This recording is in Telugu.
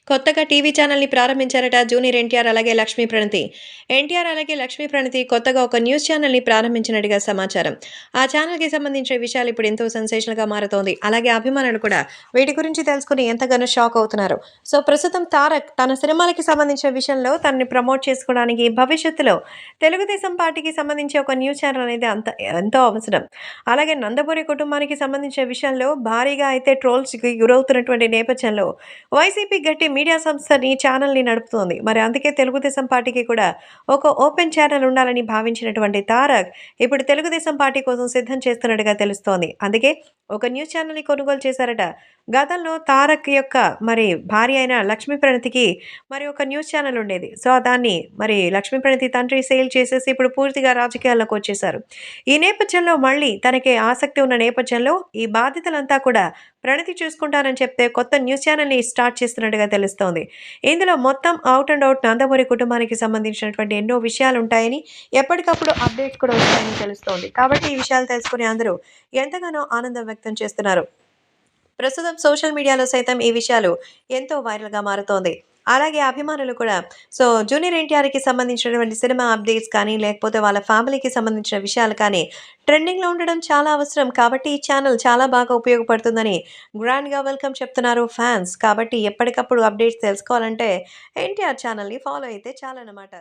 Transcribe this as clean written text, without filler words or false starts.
కొత్తగా టీవీ ఛానల్‌ని ప్రారంభించారట జూనియర్ ఎన్టీఆర్ అలాగే లక్ష్మీ ప్రణతి. ఎన్టీఆర్ అలాగే లక్ష్మీ ప్రణతి కొత్తగా ఒక న్యూస్ ఛానల్‌ని ప్రారంభించినట్టుగా సమాచారం. ఆ ఛానల్‌కి సంబంధించిన విషయాలు ఇప్పుడు ఎంతో సెన్సేషనల్‌గా మారుతోంది. అలాగే అభిమానులు కూడా వీటి గురించి తెలుసుకొని ఎంతగానో షాక్ అవుతున్నారు. సో, ప్రస్తుతం తారక్ తన సినిమాలకి సంబంధించిన విషయంలో తనని ప్రమోట్ చేసుకోవడానికి భవిష్యత్తులో తెలుగుదేశం పార్టీకి సంబంధించి ఒక న్యూస్ ఛానల్ అనేది ఎంతో అవసరం. అలాగే నందమూరి కుటుంబానికి సంబంధించిన విషయంలో భారీగా అయితే ట్రోల్స్‌కి గురవుతున్నటువంటి నేపథ్యంలో వైసీపీ గట్టి మీడియా సంస్థని ఛానల్‌ని నడుపుతోంది. మరి అందుకే తెలుగుదేశం పార్టీకి కూడా ఒక ఓపెన్ ఛానల్ ఉండాలని భావించినటువంటి తారక్ ఇప్పుడు తెలుగుదేశం పార్టీ కోసం సిద్ధం చేస్తున్నట్టుగా తెలుస్తోంది. అందుకే ఒక న్యూస్ ఛానల్‌ని కొనుగోలు చేశారట. గతంలో తారక్ యొక్క మరి భార్య అయిన లక్ష్మీ ప్రణతికి మరి ఒక న్యూస్ ఛానల్ ఉండేది. సో, దాన్ని మరి లక్ష్మీ ప్రణతి తండ్రి సేల్ చేసేసి ఇప్పుడు పూర్తిగా రాజకీయాల్లోకి వచ్చేశారు. ఈ నేపథ్యంలో మళ్ళీ తనకి ఆసక్తి ఉన్న నేపథ్యంలో ఈ బాధ్యతలంతా కూడా ప్రణతి చూసుకుంటానని చెప్తే కొత్త న్యూస్ ఛానల్‌ని స్టార్ట్ చేస్తున్నట్టుగా తెలుస్తోంది. ఇందులో మొత్తం ఔట్ అండ్ ఔట్ నందమూరి కుటుంబానికి సంబంధించినటువంటి ఎన్నో విషయాలుంటాయని, ఎప్పటికప్పుడు అప్డేట్స్ కూడా వస్తాయని తెలుస్తోంది. కాబట్టి ఈ విషయాలు తెలుసుకుని అందరూ ఎంతగానో ఆనందం వ్యక్తం చేస్తున్నారు. ప్రస్తుతం సోషల్ మీడియాలో సైతం ఈ విషయాలు ఎంతో వైరల్‌గా మారుతోంది. అలాగే అభిమానులు కూడా జూనియర్ ఎన్టీఆర్‌కి సంబంధించినటువంటి సినిమా అప్డేట్స్ కానీ, లేకపోతే వాళ్ళ ఫ్యామిలీకి సంబంధించిన విషయాలు కానీ ట్రెండింగ్‌లో ఉండడం చాలా అవసరం. కాబట్టి ఈ ఛానల్ చాలా బాగా ఉపయోగపడుతుందని గ్రాండ్‌గా వెల్కమ్ చెప్తున్నారు ఫ్యాన్స్. కాబట్టి ఎప్పటికప్పుడు అప్డేట్స్ తెలుసుకోవాలంటే ఎన్టీఆర్ ఛానల్‌ని ఫాలో అయితే చాలన్నమాట.